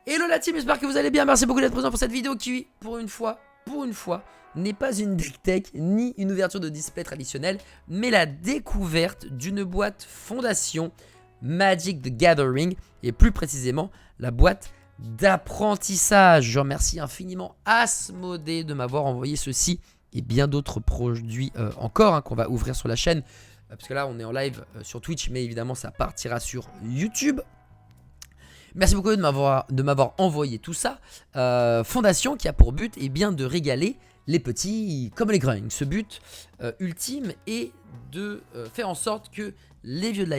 Hello la team, j'espère que vous allez bien. Merci beaucoup d'être présent pour cette vidéo qui, pour une fois, n'est pas une deck tech ni une ouverture de display traditionnelle, mais la découverte d'une boîte fondation Magic the Gathering et plus précisément la boîte d'apprentissage. Je remercie infiniment Asmodée de m'avoir envoyé ceci et bien d'autres produits encore qu'on va ouvrir sur la chaîne parce que là on est en live sur Twitch, mais évidemment ça partira sur YouTube. Merci beaucoup de m'avoir envoyé tout ça. Fondation qui a pour but bien de régaler les petits comme les grinds. Ce but ultime est de faire en sorte que les vieux de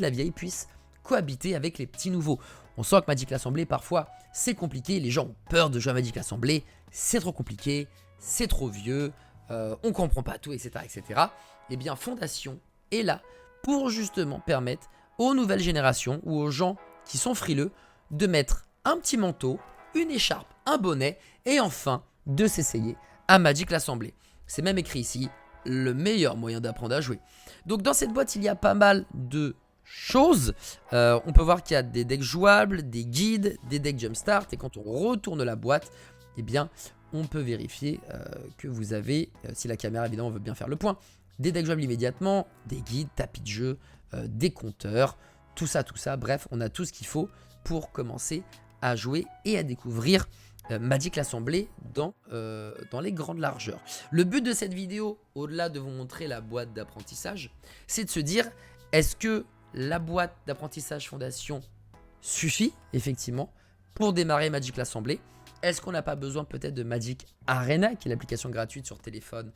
la vieille puissent cohabiter avec les petits nouveaux. On sent que Magic l'Assemblée, parfois, c'est compliqué. Les gens ont peur de jouer à Magic l'Assemblée. C'est trop compliqué, c'est trop vieux, on comprend pas tout, etc., etc. Et bien, Fondation est là pour justement permettre aux nouvelles générations ou aux gens qui sont frileux de mettre un petit manteau, une écharpe, un bonnet et enfin de s'essayer à Magic l'Assemblée. C'est même écrit ici, le meilleur moyen d'apprendre à jouer. Donc dans cette boîte, il y a pas mal de choses. On peut voir qu'il y a des decks jouables, des guides, des decks jumpstart. Et quand on retourne la boîte, eh bien, on peut vérifier que vous avez, si la caméra évidemment veut bien faire le point, des decks jouables immédiatement, des guides, tapis de jeu, des compteurs, tout ça, bref, on a tout ce qu'il faut pour commencer à jouer et à découvrir Magic l'Assemblée dans les grandes largeurs. Le but de cette vidéo, au-delà de vous montrer la boîte d'apprentissage, c'est de se dire, est-ce que la boîte d'apprentissage Fondation suffit, effectivement, pour démarrer Magic l'Assemblée? Est-ce qu'on n'a pas besoin peut-être de Magic Arena, qui est l'application gratuite sur téléphone,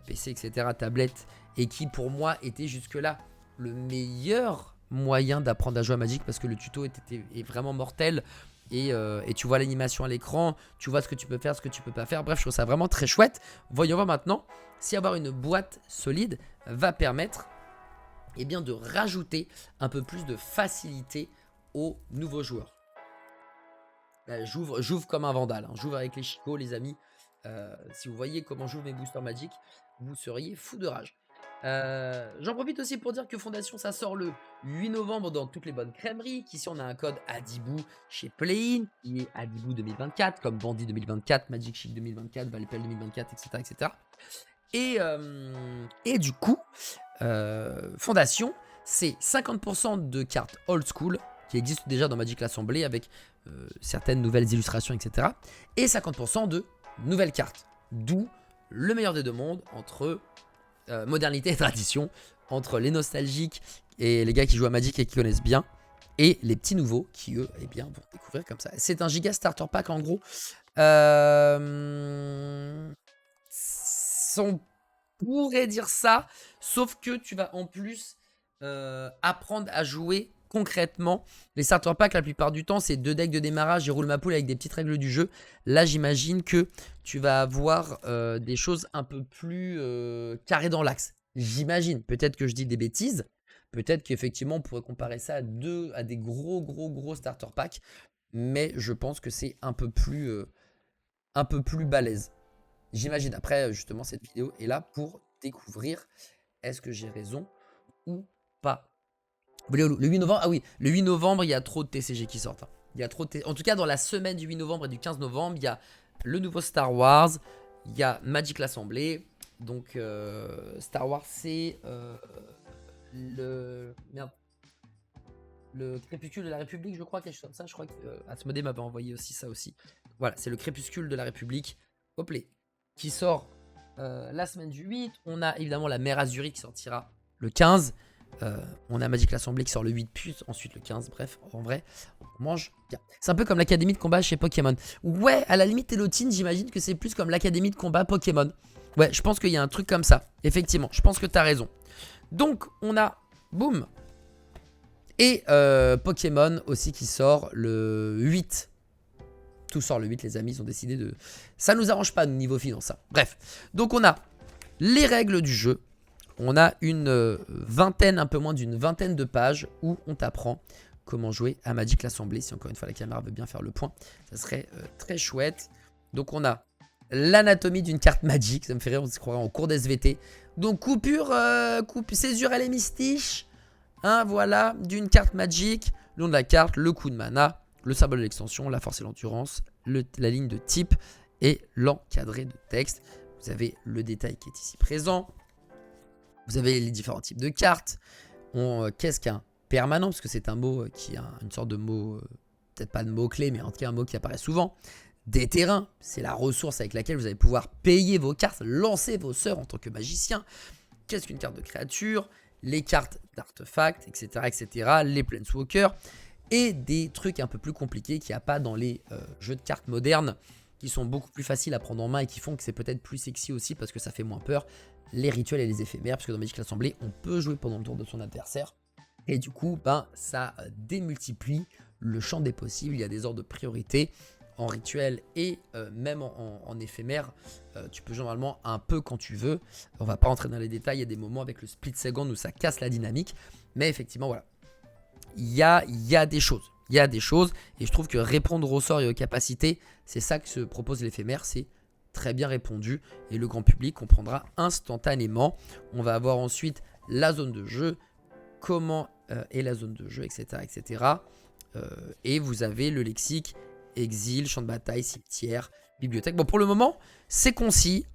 PC, etc., tablette, et qui pour moi était jusque-là le meilleur moyen d'apprendre à jouer à Magic parce que le tuto est vraiment mortel et tu vois l'animation à l'écran, tu vois ce que tu peux faire, ce que tu peux pas faire. Bref, je trouve ça vraiment très chouette. Voyons voir maintenant si avoir une boîte solide va permettre bien, de rajouter un peu plus de facilité aux nouveaux joueurs. J'ouvre comme un vandale, hein. J'ouvre avec les chicots, les amis. Si vous voyez comment j'ouvre mes boosters Magic, vous seriez fou de rage. J'en profite aussi pour dire que Fondation, ça sort le 8 novembre dans toutes les bonnes crèmeries. Qu'ici, on a un code Adibou chez Play-in, qui est Adibou 2024, comme Bandit 2024, Magic Chic 2024, Valpel 2024, etc., etc. Et du coup, Fondation, c'est 50% de cartes old school qui existent déjà dans Magic l'Assemblée avec certaines nouvelles illustrations, etc. Et 50% de nouvelles cartes. D'où le meilleur des deux mondes entre modernité et tradition, entre les nostalgiques et les gars qui jouent à Magic et qui connaissent bien, et les petits nouveaux qui, eux, eh bien, vont découvrir comme ça. C'est un giga starter pack en gros. On pourrait dire ça, sauf que tu vas en plus apprendre à jouer concrètement. Les starter packs, la plupart du temps, c'est 2 decks de démarrage et roule ma poule avec des petites règles du jeu. Là, j'imagine que tu vas avoir des choses un peu plus carrées dans l'axe. J'imagine. Peut-être que je dis des bêtises. Peut-être qu'effectivement, on pourrait comparer ça à des gros starter packs. Mais je pense que c'est un peu plus balèze. J'imagine. Après, justement, cette vidéo est là pour découvrir est-ce que j'ai raison ou pas. Le 8 novembre, ah oui, le 8 novembre, il y a trop de TCG qui sortent. Il y a trop de en tout cas, dans la semaine du 8 novembre et du 15 novembre, il y a le nouveau Star Wars, il y a Magic l'Assemblée. Donc, Star Wars, c'est le Crépuscule de la République, je crois, quelque chose comme ça. Je crois que Asmodée m'avait envoyé aussi ça aussi. Voilà, c'est le Crépuscule de la République, hop les, qui sort la semaine du 8. On a évidemment la Mer Azuri qui sortira le 15. On a Magic l'Assemblée qui sort le 8, puis ensuite le 15. Bref, en vrai, on mange bien. C'est un peu comme l'académie de combat chez Pokémon. Ouais, à la limite, Elotine, j'imagine que c'est plus comme l'académie de combat Pokémon. Ouais, je pense qu'il y a un truc comme ça. Effectivement, je pense que t'as raison. Donc, on a, boum. Et Pokémon aussi qui sort le 8. Tout sort le 8, les amis, ils ont décidé de... Ça nous arrange pas, niveau finance, ça. Bref, donc on a les règles du jeu. On a une vingtaine, un peu moins d'une vingtaine de pages où on t'apprend comment jouer à Magic l'Assemblée. Si encore une fois la caméra veut bien faire le point, ça serait très chouette. Donc on a l'anatomie d'une carte Magic, ça me fait rire, on se croirait en cours d'SVT. Donc coupure, césure à l'hémistiche, hein, voilà, d'une carte Magic, le nom de la carte, le coup de mana, le symbole de l'extension, la force et l'endurance, la ligne de type et l'encadré de texte. Vous avez le détail qui est ici présent. Vous avez les différents types de cartes. Qu'est-ce qu'un permanent? Parce que c'est un mot qui a une sorte de mot, peut-être pas de mot-clé, mais en tout cas un mot qui apparaît souvent. Des terrains, c'est la ressource avec laquelle vous allez pouvoir payer vos cartes, lancer vos sorts en tant que magicien. Qu'est-ce qu'une carte de créature? Les cartes d'artefacts, etc., etc. Les planeswalkers. Et des trucs un peu plus compliqués qu'il n'y a pas dans les jeux de cartes modernes, qui sont beaucoup plus faciles à prendre en main et qui font que c'est peut-être plus sexy aussi parce que ça fait moins peur. Les rituels et les éphémères, parce que dans Magic l'Assemblée, on peut jouer pendant le tour de son adversaire. Et du coup, ça démultiplie le champ des possibles. Il y a des ordres de priorité en rituel et même en éphémère. Tu peux généralement un peu quand tu veux. On va pas rentrer dans les détails. Il y a des moments avec le split second où ça casse la dynamique. Mais effectivement, voilà. Il y a des choses. Il y a des choses. Et je trouve que répondre aux sorts et aux capacités, c'est ça que se propose l'éphémère. C'est très bien répondu et le grand public comprendra instantanément. On va avoir ensuite la zone de jeu, comment est la zone de jeu, etc. etc. Et vous avez le lexique, exil, champ de bataille, cimetière, bibliothèque. Bon, pour le moment, c'est concis.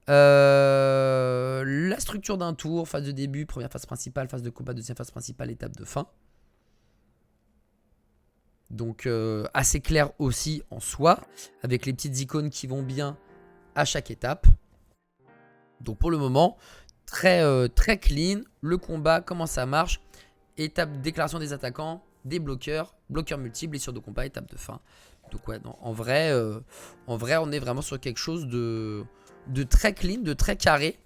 La structure d'un tour, phase de début, première phase principale, phase de combat, deuxième phase principale, étape de fin. Donc assez clair aussi en soi, avec les petites icônes qui vont bien à chaque étape. Donc pour le moment, très clean. Le combat, comment ça marche? Étape déclaration des attaquants, des bloqueurs multiples, blessures de combat, étape de fin. Donc ouais, non, en vrai, on est vraiment sur quelque chose de très clean, de très carré.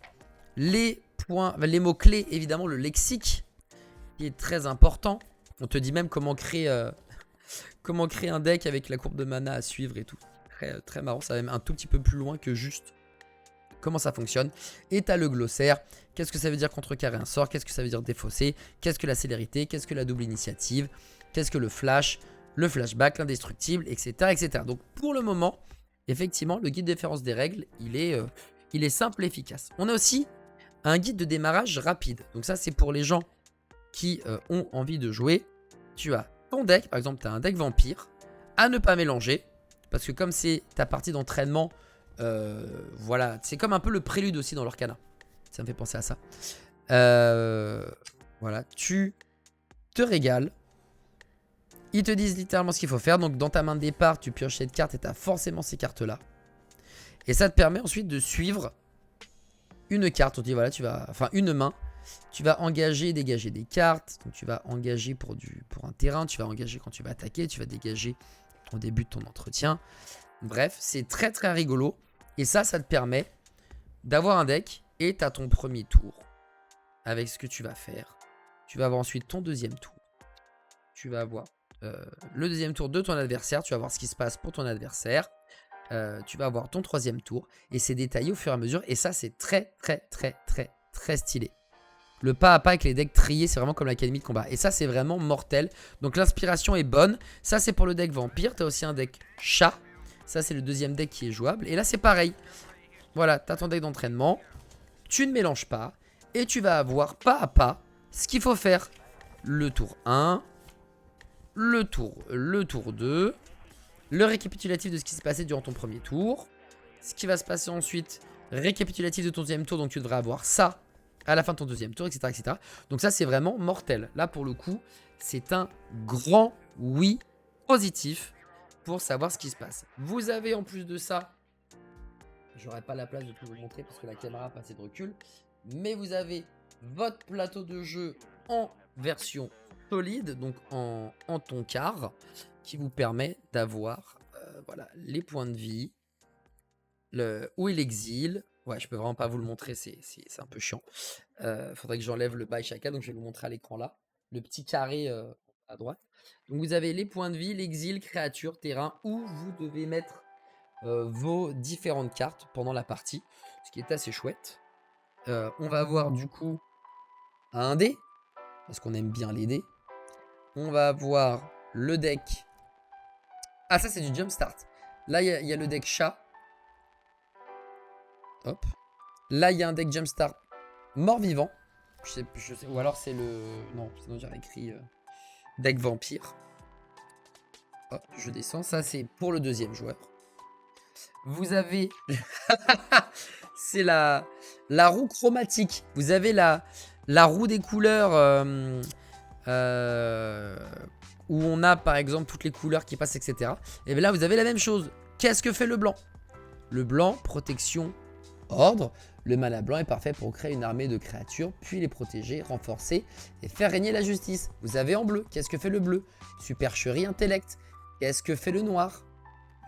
Les mots-clés, évidemment, le lexique, qui est très important. On te dit même comment créer un deck avec la courbe de mana à suivre et tout. Très marrant, ça va même un tout petit peu plus loin que juste comment ça fonctionne. Et tu as le glossaire. Qu'est-ce que ça veut dire contrecarrer un sort? Qu'est-ce que ça veut dire défausser? Qu'est-ce que la célérité? Qu'est-ce que la double initiative? Qu'est-ce que le flash? Le flashback, l'indestructible, etc., etc. Donc pour le moment, effectivement, le guide de référence des règles, il est simple et efficace. On a aussi un guide de démarrage rapide. Donc ça, c'est pour les gens qui ont envie de jouer. Tu as ton deck, par exemple, tu as un deck vampire à ne pas mélanger. Parce que comme c'est ta partie d'entraînement, voilà, c'est comme un peu le prélude aussi dans l'Orcana. Ça me fait penser à ça. Voilà, tu te régales. Ils te disent littéralement ce qu'il faut faire. Donc dans ta main de départ, tu pioches cette carte et tu as forcément ces cartes-là. Et ça te permet ensuite de suivre une carte. On te dit voilà, une main. Tu vas engager et dégager des cartes. Donc tu vas engager pour un terrain. Tu vas engager quand tu vas attaquer. Tu vas dégager au début de ton entretien. Bref, c'est très très rigolo. Et ça te permet d'avoir un deck et tu as ton premier tour avec ce que tu vas faire. Tu vas avoir ensuite ton deuxième tour. Tu vas avoir le deuxième tour de ton adversaire. Tu vas voir ce qui se passe pour ton adversaire. Tu vas avoir ton troisième tour. Et c'est détaillé au fur et à mesure. Et ça, c'est très très très très très stylé. Le pas à pas avec les decks triés, c'est vraiment comme l'académie de combat. Et ça, c'est vraiment mortel. Donc l'inspiration est bonne. Ça, c'est pour le deck vampire. Tu as aussi un deck chat. Ça, c'est le deuxième deck qui est jouable. Et là, c'est pareil. Voilà, tu as ton deck d'entraînement. Tu ne mélanges pas. Et tu vas avoir pas à pas ce qu'il faut faire. Le tour 1. Le tour 2. Le récapitulatif de ce qui s'est passé durant ton premier tour. Ce qui va se passer ensuite. Récapitulatif de ton deuxième tour. Donc tu devrais avoir ça à la fin de ton deuxième tour, etc., etc. Donc ça, c'est vraiment mortel. Là, pour le coup, c'est un grand oui positif pour savoir ce qui se passe. Vous avez en plus de ça, j'aurais pas la place de tout vous montrer parce que la caméra a pas assez de recul, mais vous avez votre plateau de jeu en version solide, donc en toncar, qui vous permet d'avoir voilà, les points de vie, où est l'exil. Ouais, je peux vraiment pas vous le montrer, c'est un peu chiant. Faudrait que j'enlève le bail chacun, donc je vais vous montrer à l'écran là. Le petit carré à droite. Donc vous avez les points de vie, l'exil, créature, terrain, où vous devez mettre vos différentes cartes pendant la partie, ce qui est assez chouette. On va avoir du coup un dé, parce qu'on aime bien les dés. On va avoir le deck. Ah, ça c'est du jumpstart. Là, il y a le deck chat. Hop. Là, il y a un deck jumpstart mort-vivant. Je sais, ou alors c'est le... Non, sinon j'aurais écrit deck vampire. Hop, je descends. Ça, c'est pour le deuxième joueur. Vous avez... c'est la roue chromatique. Vous avez la roue des couleurs où on a par exemple toutes les couleurs qui passent, etc. Et bien là, vous avez la même chose. Qu'est-ce que fait le blanc? Le blanc, protection, ordre. Le mana blanc est parfait pour créer une armée de créatures, puis les protéger, renforcer et faire régner la justice. Vous avez en bleu. Qu'est-ce que fait le bleu? Supercherie, intellect. Qu'est-ce que fait le noir?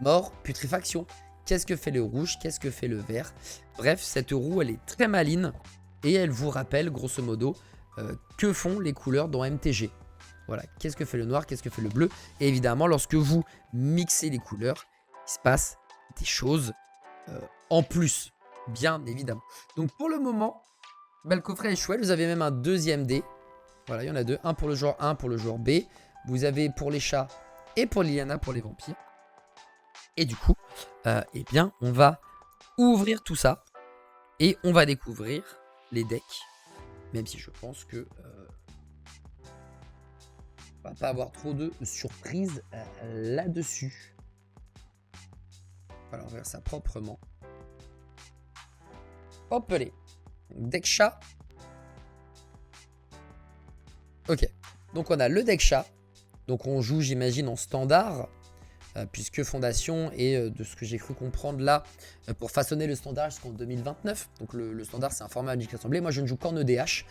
Mort, putréfaction. Qu'est-ce que fait le rouge? Qu'est-ce que fait le vert? Bref, cette roue, elle est très maligne et elle vous rappelle, grosso modo, que font les couleurs dans MTG. Voilà, qu'est-ce que fait le noir? Qu'est-ce que fait le bleu? Et évidemment, lorsque vous mixez les couleurs, il se passe des choses en plus, bien évidemment. Donc pour le moment, bah, le coffret est chouette. Vous avez même un deuxième dé. Voilà, il y en a deux. Un pour le joueur A, un pour le joueur B. Vous avez pour les chats et pour Liliana pour les vampires. Et du coup, eh bien, on va ouvrir tout ça et on va découvrir les decks. Même si je pense que on va pas avoir trop de surprises là-dessus. Voilà, on va faire ça proprement. Hop les. Deck chat. Ok. Donc on a le deck chat. Donc on joue, j'imagine, en standard. Puisque Fondation est, de ce que j'ai cru comprendre là, pour façonner le standard jusqu'en 2029. Donc le standard, c'est un format Magic Assemblée. Moi, je ne joue qu'en EDH.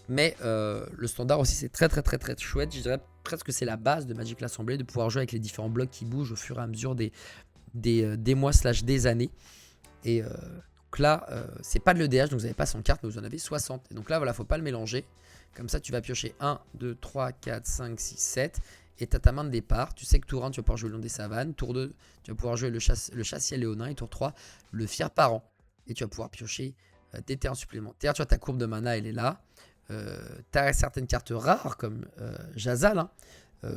Mais le standard aussi, c'est très chouette. Je dirais presque que c'est la base de Magic l'Assemblée, de pouvoir jouer avec les différents blocs qui bougent au fur et à mesure des mois / des années. Et donc là, c'est pas de l'EDH, donc vous n'avez pas 100 cartes, mais vous en avez 60. Et donc là, voilà, faut pas le mélanger. Comme ça, tu vas piocher 1, 2, 3, 4, 5, 6, 7. Et tu as ta main de départ. Tu sais que tour 1, tu vas pouvoir jouer le long des savanes. Tour 2, tu vas pouvoir jouer le chassier léonin. Et tour 3, le fier parent. Et tu vas pouvoir piocher des terrains supplémentaires. Tu vois, ta courbe de mana, elle est là. Tu as certaines cartes rares comme Jazal, hein,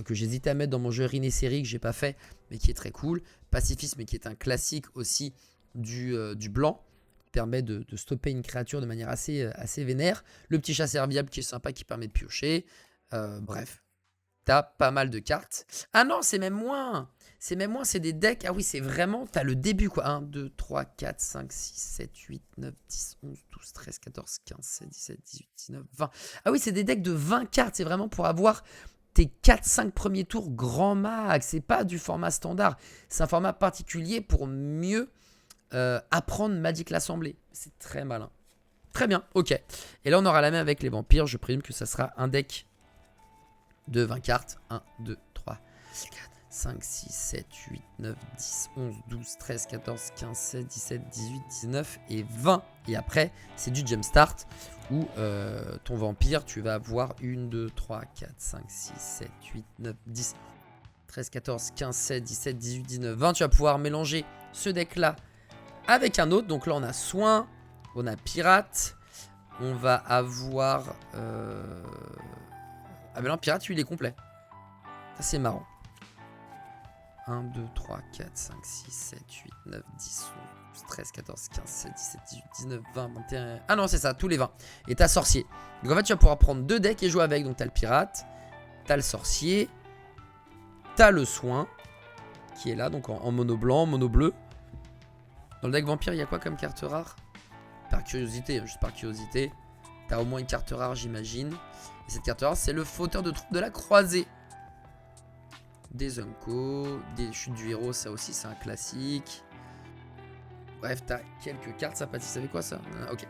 que j'hésitais à mettre dans mon jeu Rinnesserie que j'ai pas fait, mais qui est très cool. Pacifisme, qui est un classique aussi du blanc. Permet de stopper une créature de manière assez vénère. Le petit chat serviable qui est sympa, qui permet de piocher. Bref. T'as pas mal de cartes. Ah non, c'est même moins. C'est même moins, c'est des decks. Ah oui, c'est vraiment, t'as le début quoi. 1, 2, 3, 4, 5, 6, 7, 8, 9, 10, 11, 12, 13, 14, 15, 16, 17, 18, 19, 20. Ah oui, c'est des decks de 20 cartes. C'est vraiment pour avoir tes 4-5 premiers tours grand max. C'est pas du format standard. C'est un format particulier pour mieux apprendre Magic l'Assemblée. C'est très malin. Très bien, ok. Et là, on aura la main avec les vampires. Je présume que ça sera un deck de 20 cartes. 1, 2, 3, 4, 5, 6, 7, 8, 9, 10, 11, 12, 13, 14, 15, 16, 17, 18, 19 et 20. Et après, c'est du Jumpstart où ton vampire, tu vas avoir 1, 2, 3, 4, 5, 6, 7, 8, 9, 10, 13, 14, 15, 16, 17, 18, 19, 20. Tu vas pouvoir mélanger ce deck-là avec un autre. Donc là, on a soin, on a pirate, on va avoir... Ah mais non, pirate, lui, il est complet. Ça, c'est marrant. 1, 2, 3, 4, 5, 6, 7, 8, 9, 10, 11, 12, 13, 14, 15, 16, 17, 18, 19, 20, 21... Ah non, c'est ça, tous les 20. Et t'as sorcier. Donc en fait, tu vas pouvoir prendre deux decks et jouer avec. Donc t'as le pirate, t'as le sorcier, t'as le soin, qui est là, donc en mono blanc, mono bleu. Dans le deck vampire, il y a quoi comme carte rare? Par curiosité, juste par curiosité. T'as au moins une carte rare, j'imagine. Et cette carte rare, c'est le fauteur de troupes de la croisée. Des Unco, des chutes du héros, ça aussi, c'est un classique. Bref, t'as quelques cartes sympathiques. Vous savez quoi, ça? Ok,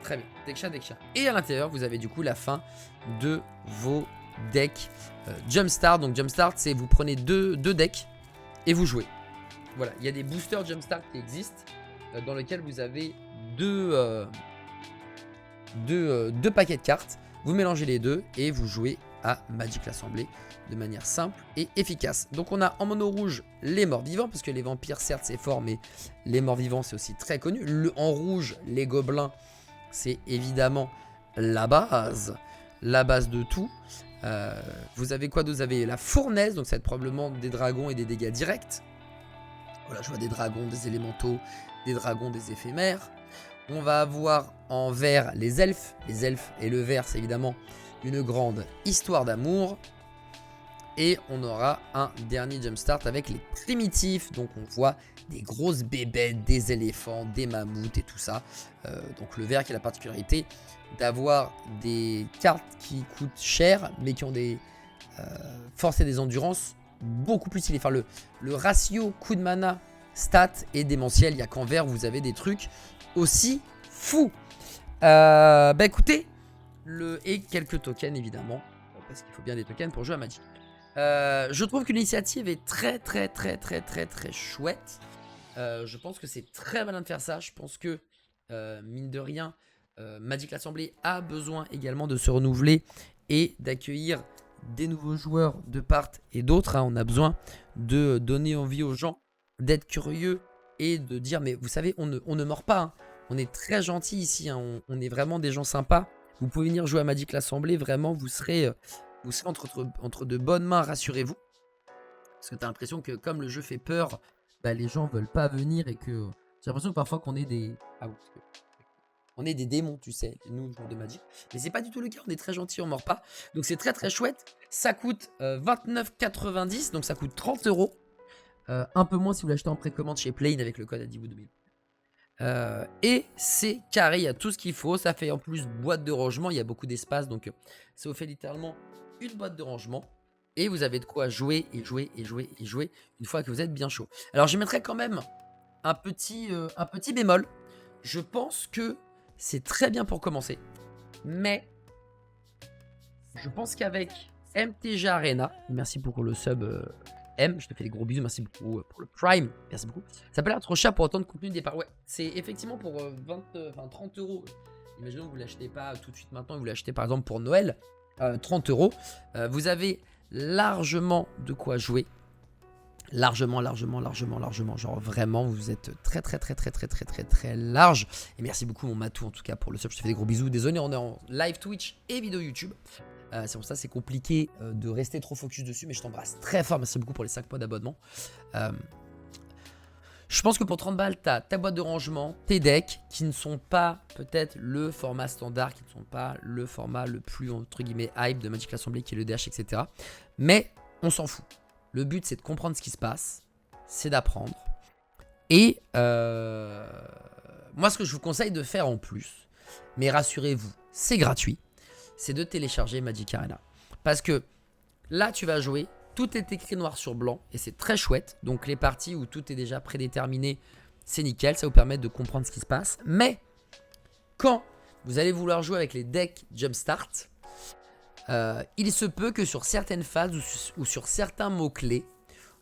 très bien. Deck chat, deck chat. Et à l'intérieur, vous avez du coup la fin de vos decks Jumpstart. Donc Jumpstart, c'est vous prenez deux decks et vous jouez. Voilà, il y a des boosters Jumpstart qui existent dans lesquels vous avez deux paquets de cartes. Vous mélangez les deux et vous jouez à Magic l'Assemblée de manière simple et efficace. Donc on a en mono rouge les morts vivants, parce que les vampires certes c'est fort, mais les morts vivants c'est aussi très connu. En rouge, les gobelins, c'est évidemment la base de tout. Vous avez quoi? Vous avez la fournaise, donc ça va être probablement des dragons et des dégâts directs. Voilà, je vois des dragons, des élémentaux, des dragons, des éphémères. On va avoir en vert les elfes. Les elfes et le vert, c'est évidemment une grande histoire d'amour. Et on aura un dernier jumpstart avec les primitifs. Donc on voit des grosses bébêtes, des éléphants, des mammouths et tout ça. Donc le vert qui a la particularité d'avoir des cartes qui coûtent cher, mais qui ont des forces et des endurances beaucoup plus stylées. Enfin le ratio coût de mana stat est démentiel. Il n'y a qu'en vert vous avez des trucs aussi fous. Bah écoutez, et quelques tokens évidemment, parce qu'il faut bien des tokens pour jouer à Magic. Je trouve que l'initiative est très chouette. Je pense que c'est très malin de faire ça. Je pense que mine de rien, Magic l'Assemblée a besoin également de se renouveler et d'accueillir des nouveaux joueurs de part et d'autre. On a besoin de donner envie aux gens d'être curieux et de dire mais vous savez on ne mord pas, hein. On est très gentil ici, hein. On est vraiment des gens sympas. Vous pouvez venir jouer à Magic l'Assemblée, vraiment vous serez entre de bonnes mains, rassurez-vous. Parce que tu as l'impression que comme le jeu fait peur, bah, les gens veulent pas venir et que j'ai l'impression que parfois qu'on est des... Ah oui, on est des démons, tu sais, nous, joueurs de Magic. Mais c'est pas du tout le cas, on est très gentils, on mord pas. Donc c'est très chouette. Ça coûte 29,90, donc ça coûte 30 €. Un peu moins si vous l'achetez en précommande chez Plane avec le code ADIVO2000. Et c'est carré, il y a tout ce qu'il faut. Ça fait en plus boîte de rangement, il y a beaucoup d'espace. Donc ça vous fait littéralement une boîte de rangement. Et vous avez de quoi jouer et jouer une fois que vous êtes bien chaud. Alors je mettrai quand même un petit bémol. Je pense que c'est très bien pour commencer. Mais je pense qu'avec MTG Arena, merci pour le sub M, je te fais des gros bisous, merci beaucoup pour le Prime, merci beaucoup. Ça peut l'air trop cher pour autant de contenu de départ. Ouais, c'est effectivement pour 30 €. Imaginons que vous ne l'achetez pas tout de suite maintenant, vous l'achetez par exemple pour Noël, 30 €. Vous avez largement de quoi jouer. Largement. Genre vraiment, vous êtes très large. Et merci beaucoup mon Matou en tout cas pour le sub, je te fais des gros bisous. Désolé, on est en live Twitch et vidéo YouTube. C'est pour ça c'est compliqué de rester trop focus dessus, mais je t'embrasse très fort. Merci beaucoup pour les 5 mois d'abonnement. Je pense que pour 30 balles, tu as ta boîte de rangement, tes decks qui ne sont pas peut-être le format standard, qui ne sont pas le format le plus entre guillemets hype de Magic l'Assemblée qui est le DH, etc. Mais on s'en fout. Le but c'est de comprendre ce qui se passe, c'est d'apprendre. Et moi ce que je vous conseille de faire en plus, mais rassurez-vous, c'est gratuit, c'est de télécharger Magic Arena. Parce que là, tu vas jouer, tout est écrit noir sur blanc et c'est très chouette. Donc les parties où tout est déjà prédéterminé, c'est nickel, ça vous permet de comprendre ce qui se passe. Mais quand vous allez vouloir jouer avec les decks Jumpstart, il se peut que sur certaines phases ou sur certains mots-clés,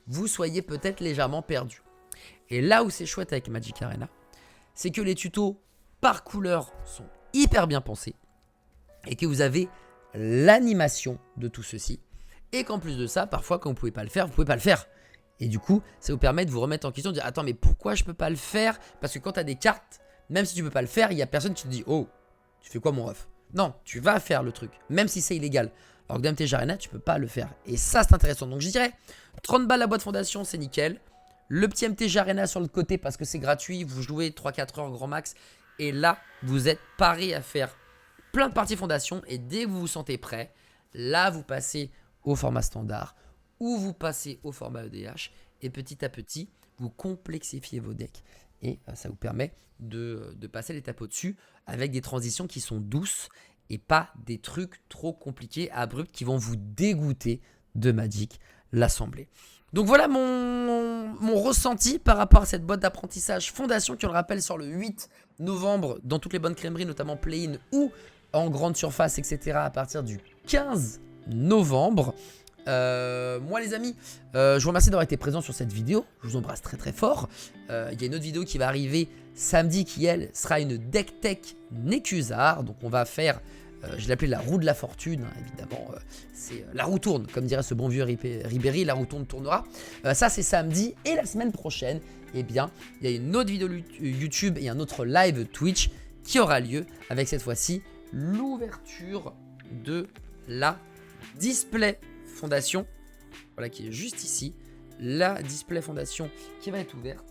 vous soyez peut-être légèrement perdu. Et là où c'est chouette avec Magic Arena, c'est que les tutos par couleur sont hyper bien pensés. Et que vous avez l'animation de tout ceci. Et qu'en plus de ça, parfois quand vous ne pouvez pas le faire, vous ne pouvez pas le faire. Et du coup, ça vous permet de vous remettre en question, de dire attends mais pourquoi je ne peux pas le faire? Parce que quand tu as des cartes, même si tu ne peux pas le faire, il n'y a personne qui te dit oh, tu fais quoi mon ref? Non, tu vas faire le truc, même si c'est illégal. Alors que dans MTG Arena, tu ne peux pas le faire. Et ça c'est intéressant. Donc je dirais 30 balles la boîte fondation, c'est nickel. Le petit MTG Arena sur le côté parce que c'est gratuit, vous jouez 3-4 heures grand max. Et là, vous êtes paré à faire plein de parties fondation et dès que vous vous sentez prêt, là vous passez au format standard ou vous passez au format EDH et petit à petit vous complexifiez vos decks et ça vous permet de passer l'étape au-dessus avec des transitions qui sont douces et pas des trucs trop compliqués, abrupts qui vont vous dégoûter de Magic l'Assemblée. Donc voilà mon ressenti par rapport à cette boîte d'apprentissage fondation qui, on le rappelle, sort le 8 novembre dans toutes les bonnes crèmeries, notamment Play-in ou en grande surface, etc. à partir du 15 novembre. Moi les amis, je vous remercie d'avoir été présents sur cette vidéo. Je vous embrasse très fort. Il y a une autre vidéo qui va arriver samedi qui elle sera une deck tech Nécusard. Donc on va faire, je l'ai appelé la roue de la fortune, hein, évidemment. C'est la roue tourne, comme dirait ce bon vieux Ribéry, la roue tournera. Ça c'est samedi et la semaine prochaine, eh bien, il y a une autre vidéo YouTube et un autre live Twitch qui aura lieu avec cette fois-ci l'ouverture de la display fondation, voilà, qui est juste ici, la display fondation qui va être ouverte.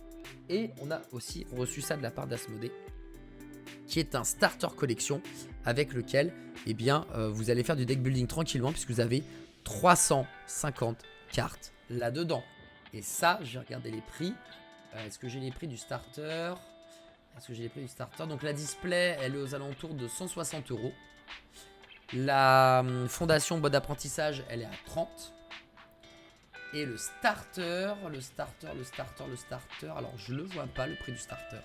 Et on a aussi reçu ça de la part d'Asmodée, qui est un starter collection avec lequel, eh bien, vous allez faire du deck building tranquillement puisque vous avez 350 cartes là-dedans. Et ça, je vais regarder les prix. Est-ce que j'ai les prix du starter? Donc la display, elle est aux alentours de 160 €. La fondation boîte d'apprentissage, elle est à 30. Et le starter, alors je le vois pas le prix du starter.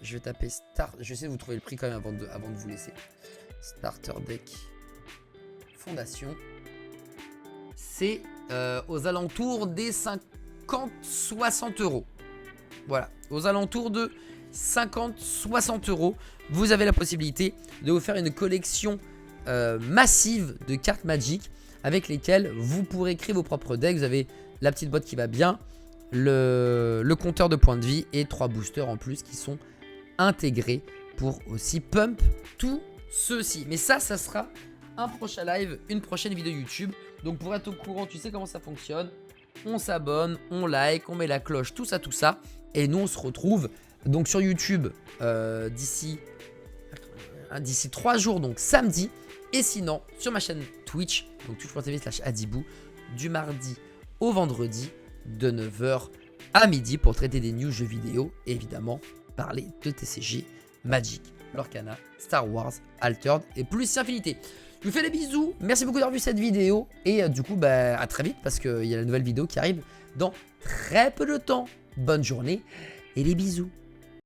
Je vais taper start, je vais essayer de vous trouver le prix quand même avant de vous laisser. Starter deck fondation, c'est aux alentours des 50-60 €. Voilà, aux alentours de 50-60 €, vous avez la possibilité de vous faire une collection massive de cartes Magic avec lesquelles vous pourrez créer vos propres decks. Vous avez la petite boîte qui va bien, le compteur de points de vie et 3 boosters en plus qui sont intégrés pour aussi pump tout ceci. Mais ça sera un prochain live, une prochaine vidéo YouTube. Donc pour être au courant, tu sais comment ça fonctionne. On s'abonne, on like, on met la cloche, tout ça. Et nous on se retrouve donc sur YouTube d'ici 3 jours, donc samedi. Et sinon sur ma chaîne Twitch, donc twitch.tv/adibou, du mardi au vendredi de 9 h à midi pour traiter des news jeux vidéo et évidemment parler de TCG, Magic, Lorcana, Star Wars, Altered et plus Infinité. Je vous fais des bisous, merci beaucoup d'avoir vu cette vidéo et du coup à très vite parce qu'il y a la nouvelle vidéo qui arrive dans très peu de temps. Bonne journée et les bisous.